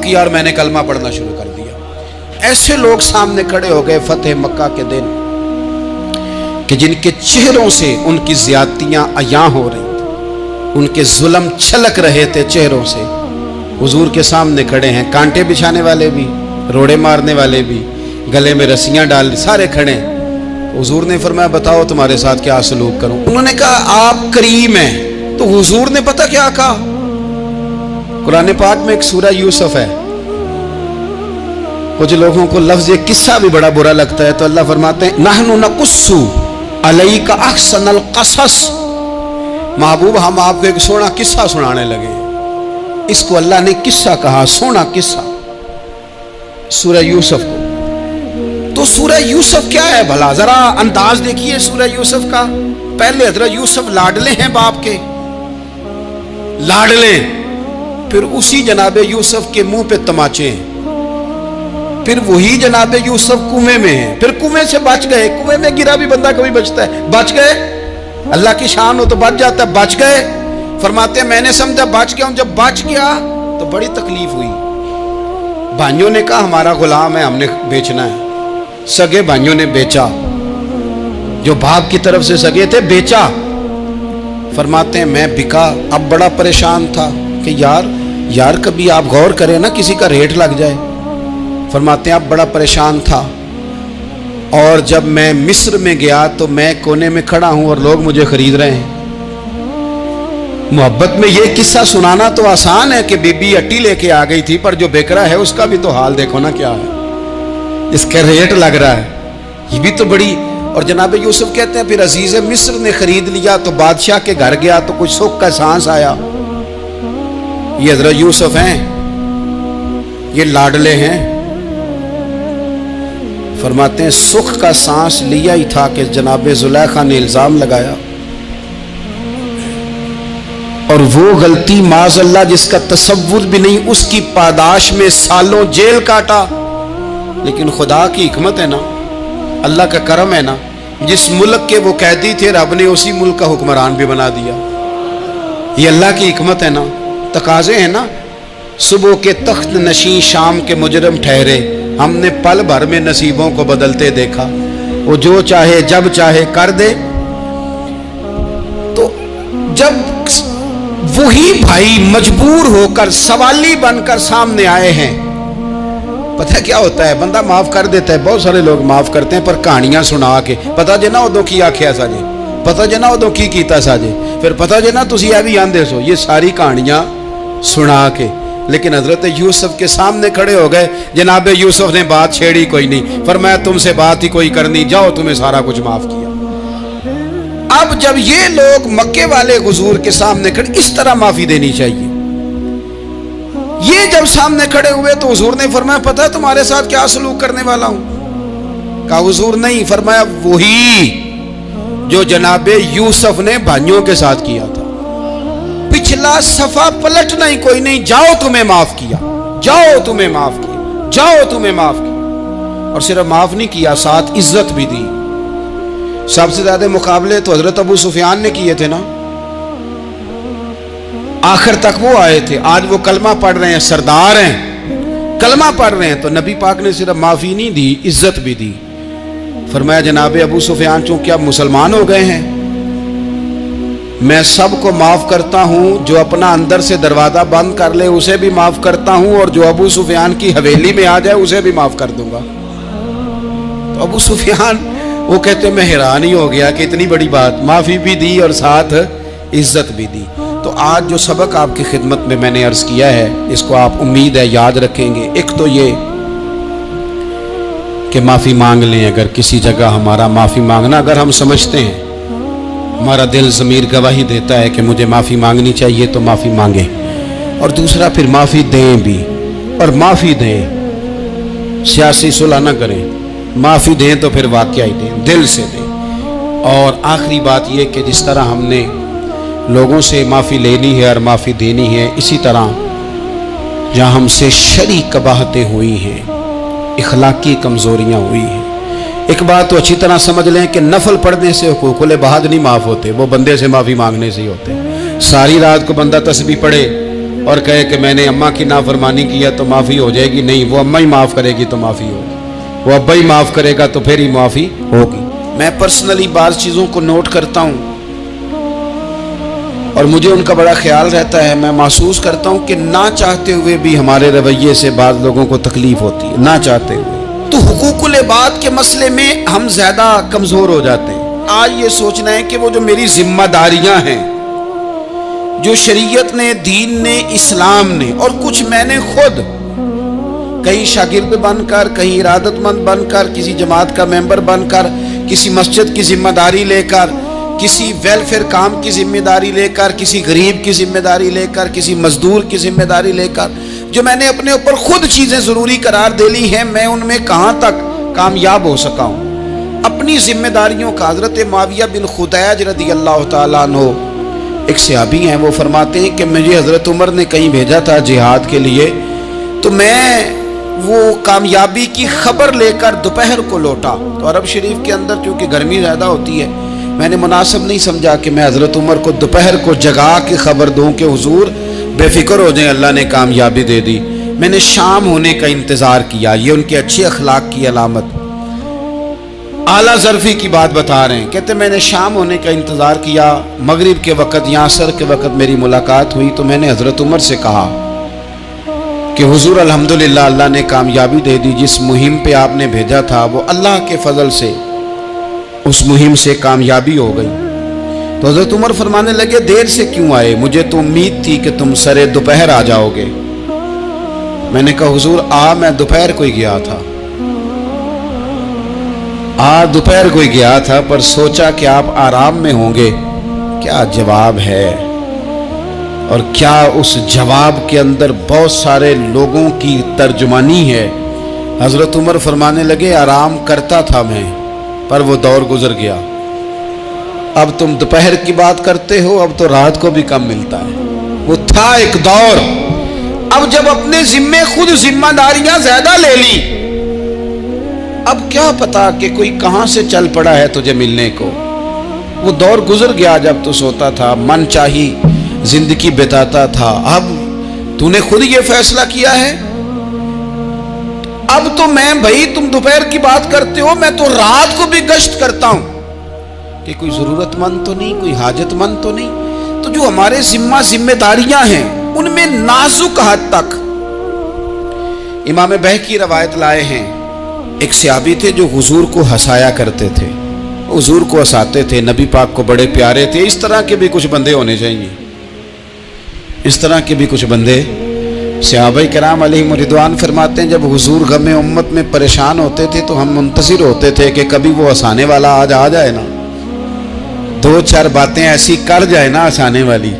किया और मैंने कलमा पढ़ना शुरू कर दिया। ऐसे लोग सामने खड़े हो गए फतेह मक्का के दिन कि जिनके चेहरों से उनकी ज्यादतियां अयां हो रही थी, उनके जुल्म छलक रहे थे चेहरों से। हुजूर के सामने खड़े हैं, कांटे बिछाने वाले भी, रोड़े मारने वाले भी, गले में रस्सियां डाल सारे खड़े हैं। हुजूर ने फरमाया बताओ तुम्हारे साथ क्या सलूक करूं। उन्होंने कहा आप करीम हैं। तो हुजूर ने पता क्या कहा, कुरान पाक में एक सूरा यूसुफ है, कुछ लोगों को लफ्ज़ ये किस्सा भी बड़ा बुरा लगता है, तो अल्लाह फरमाते हैं नहनु नकुस्सु अलैका अहसनल क़सस, महबूब हम आपको एक सोना किस्सा सुनाने लगे। इसको अल्लाह ने किस्सा कहा, सोना किस्सा, सूरा यूसुफ को। तो सूरा यूसुफ क्या है भला, जरा अंदाज देखिए सूरा यूसुफ का। पहले हज़रत यूसुफ लाडले हैं बाप के, लाडले, फिर उसी जनाबे यूसुफ के मुंह पे तमाचे हैं, फिर वही जनाबे यूसुफ कुएं में है, फिर कुएं से बच गए। कुएं में गिरा भी बंदा कभी बचता है, बच गए, अल्लाह की शान हो तो बच जाता है, बच गए। फरमाते हैं मैंने समझा बच गया हूं, जब बच गया तो बड़ी तकलीफ हुई। भाइयों ने कहा हमारा गुलाम है, हमने बेचना है। सगे भाइयों ने बेचा, जो बाप की तरफ से सगे थे बेचा। फरमाते हैं मैं बिका, अब बड़ा परेशान था कि यार कभी आप गौर करें ना, किसी का रेट लग जाए। फरमाते हैं अब बड़ा परेशान था, और जब मैं मिस्र में गया तो मैं कोने में खड़ा हूं और लोग मुझे खरीद रहे हैं। मोहब्बत में ये किस्सा सुनाना तो आसान है कि बीबी अट्टी लेके आ गई थी, पर जो बेकरा है उसका भी तो हाल देखो ना क्या है, इसका रेट लग रहा है, ये भी तो बड़ी। और जनाब यूसुफ कहते हैं फिर अजीज मिस्र ने खरीद लिया, तो बादशाह के घर गया तो कुछ सुख का सांस आया। ये हजरत यूसुफ हैं, ये लाडले हैं। फरमाते हैं सुख का सांस लिया ही था कि जनाब जुलेखा ने इल्जाम लगाया, और वो गलती माज़अल्लाह जिसका तसव्वुर भी नहीं, उसकी पादाश में सालों जेल काटा। लेकिन खुदा की हिकमत है ना, अल्लाह का करम है ना, जिस मुल्क के वो कैदी थे रब ने उसी मुल्क का हुक्मरान भी बना दिया। ये अल्लाह की हिकमत है ना, तकाजे हैं ना। सुबह के तख्त नशीं शाम के मुजरम ठहरे, हमने पल भर में नसीबों को बदलते देखा। वो जो चाहे जब चाहे कर दे। तो जब वही भाई मजबूर होकर सवाली बनकर सामने आए हैं, पता क्या होता है, बंदा माफ कर देता है, बहुत सारे लोग माफ करते हैं, पर कहानियां सुना के पता जे ना उदों की आख्या साजे, पता जे ना उदों की कीता साजे, फिर पता जे ना तुसी ये भी आंदे सो, ये सारी कहानियां सुना के। लेकिन हजरत यूसुफ के सामने खड़े हो गए, जनाब यूसुफ ने बात छेड़ी कोई नहीं, फरमाया तुमसे बात ही कोई करनी, जाओ तुम्हें सारा कुछ माफ किया। अब जब ये लोग मक्के वाले हुजूर के सामने खड़े, इस तरह माफी देनी चाहिए। ये जब सामने खड़े हुए तो हुजूर ने फरमाया पता है तुम्हारे साथ क्या सलूक करने वाला हूं। कहा हुजूर नहीं। फरमाया वही जो जनाबे यूसुफ ने भाइयों के साथ किया था, पिछला सफा पलटना ही कोई नहीं, जाओ तुम्हें माफ किया, जाओ तुम्हें माफ किया, जाओ तुम्हें माफ किया। और सिर्फ माफ नहीं किया, साथ इज्जत भी दी। सबसे ज्यादा मुकाबले तो हजरत अबू सुफियान ने किए थे ना, आखिर तक वो आए थे। आज वो कलमा पढ़ रहे हैं, सरदार हैं, कलमा पढ़ रहे हैं। तो नबी पाक ने सिर्फ माफी नहीं दी, इज्जत भी दी। फरमाया जनाब अबू सुफियान चूंकि अब मुसलमान हो गए हैं, मैं सबको माफ करता हूं, जो अपना अंदर से दरवाजा बंद कर ले उसे भी माफ करता हूं, और जो अबू सुफियान की हवेली में आ जाए उसे भी माफ कर दूंगा। तो अबू सुफियान वो कहते मैं हैरान ही हो गया कि इतनी बड़ी बात, माफी भी दी और साथ इज्जत भी दी। तो आज जो सबक आपकी खिदमत में मैंने अर्ज किया है, इसको आप उम्मीद है याद रखेंगे। एक तो ये कि माफी मांग लें, अगर किसी जगह हमारा माफी मांगना अगर हम समझते हैं, हमारा दिल ज़मीर गवाही देता है कि मुझे माफी मांगनी चाहिए, तो माफी मांगे। और दूसरा फिर माफी दें भी, और माफी दें सियासी सुलह ना करें, माफी दें तो फिर वाकया ही दें, दिल से दें। और आखिरी बात यह कि जिस तरह हमने लोगों से माफ़ी लेनी है और माफ़ी देनी है, इसी तरह जहाँ हमसे शरई कबाहतें हुई हैं, इखलाकी कमज़ोरियाँ हुई हैं, एक बात तो अच्छी तरह समझ लें कि नफल पढ़ने से हुकूकुल इबाद नहीं माफ़ होते, वो बंदे से माफ़ी मांगने से ही होते। सारी रात को बंदा तस्बीह पढ़े, اور کہے کہ میں نے اماں کی نافرمانی کیا تو معافی ہو جائے گی، نہیں، وہ اماں ہی معاف کرے گی تو معافی ہوگی، وہ ابا ہی معاف کرے گا تو پھر ہی معافی ہوگی۔ میں پرسنلی بعض چیزوں کو نوٹ کرتا ہوں اور مجھے ان کا بڑا خیال رہتا ہے، میں محسوس کرتا ہوں کہ نہ چاہتے ہوئے بھی ہمارے رویے سے بعض لوگوں کو تکلیف ہوتی ہے، نہ چاہتے ہوئے۔ تو حقوق العباد کے مسئلے میں ہم زیادہ کمزور ہو جاتے ہیں۔ آج یہ سوچنا ہے کہ وہ جو میری ذمہ داریاں ہیں، جو شریعت نے، دین نے، اسلام نے، اور کچھ میں نے خود کہیں شاگرد بن کر، کہیں ارادت مند بن کر، کسی جماعت کا ممبر بن کر، کسی مسجد کی ذمہ داری لے کر، کسی ویلفیئر کام کی ذمہ داری لے کر، کسی غریب کی ذمہ داری لے کر، کسی مزدور کی ذمہ داری لے کر، جو میں نے اپنے اوپر خود چیزیں ضروری قرار دے لی ہیں، میں ان میں کہاں تک کامیاب ہو سکا ہوں اپنی ذمہ داریوں کا۔ حضرت معاویہ بن خدیج رضی اللہ تعالیٰ عنہ ایک صحابی ہیں، وہ فرماتے ہیں کہ مجھے حضرت عمر نے کہیں بھیجا تھا جہاد کے لیے، تو میں وہ کامیابی کی خبر لے کر دوپہر کو لوٹا، تو عرب شریف کے اندر چونکہ گرمی زیادہ ہوتی ہے، میں نے مناسب نہیں سمجھا کہ میں حضرت عمر کو دوپہر کو جگا کے خبر دوں کہ حضور بے فکر ہو جائیں، اللہ نے کامیابی دے دی۔ میں نے شام ہونے کا انتظار کیا، یہ ان کے اچھے اخلاق کی علامت، اعلیٰ ظرفی کی بات بتا رہے ہیں، کہتے میں نے شام ہونے کا انتظار کیا، مغرب کے وقت یا عصر کے وقت میری ملاقات ہوئی، تو میں نے حضرت عمر سے کہا کہ حضور الحمدللہ اللہ نے کامیابی دے دی، جس مہم پہ آپ نے بھیجا تھا وہ اللہ کے فضل سے اس مہم سے کامیابی ہو گئی۔ تو حضرت عمر فرمانے لگے دیر سے کیوں آئے، مجھے تو امید تھی کہ تم سرے دوپہر آ جاؤ گے۔ میں نے کہا حضور میں دوپہر کو ہی گیا تھا، دوپہر کو ہی گیا تھا، پر سوچا کہ آپ آرام میں ہوں گے۔ کیا جواب ہے، اور کیا اس جواب کے اندر بہت سارے لوگوں کی ترجمانی ہے۔ حضرت عمر فرمانے لگے آرام کرتا تھا میں، پر وہ دور گزر گیا، اب تم دوپہر کی بات کرتے ہو، اب تو رات کو بھی کم ملتا ہے۔ وہ تھا ایک دور، اب جب اپنے ذمے خود ذمہ داریاں زیادہ لے لی، اب کیا پتا کہ کوئی کہاں سے چل پڑا ہے تجھے ملنے کو۔ وہ دور گزر گیا جب تو سوتا تھا، من چاہی زندگی بتاتا تھا، اب تو نے خود یہ فیصلہ کیا ہے، اب تو میں بھائی تم دوپہر کی بات کرتے ہو، میں تو رات کو بھی گشت کرتا ہوں کہ کوئی ضرورت مند تو نہیں، کوئی حاجت مند تو نہیں۔ تو جو ہمارے ذمہ داریاں ہیں ان میں نازک حد تک امام بہقی روایت لائے ہیں، ایک صحابی تھے جو حضور کو ہنسایا کرتے تھے، حضور کو ہنساتے تھے، نبی پاک کو بڑے پیارے تھے۔ اس طرح کے بھی کچھ بندے ہونے چاہیے، اس طرح کے بھی کچھ بندے۔ صحابہ کرام علیہم رضوان فرماتے ہیں جب حضور غم امت میں پریشان ہوتے تھے تو ہم منتظر ہوتے تھے کہ کبھی وہ ہنسانے والا آج آ جائے نا، دو چار باتیں ایسی کر جائے نا ہنسانے والی۔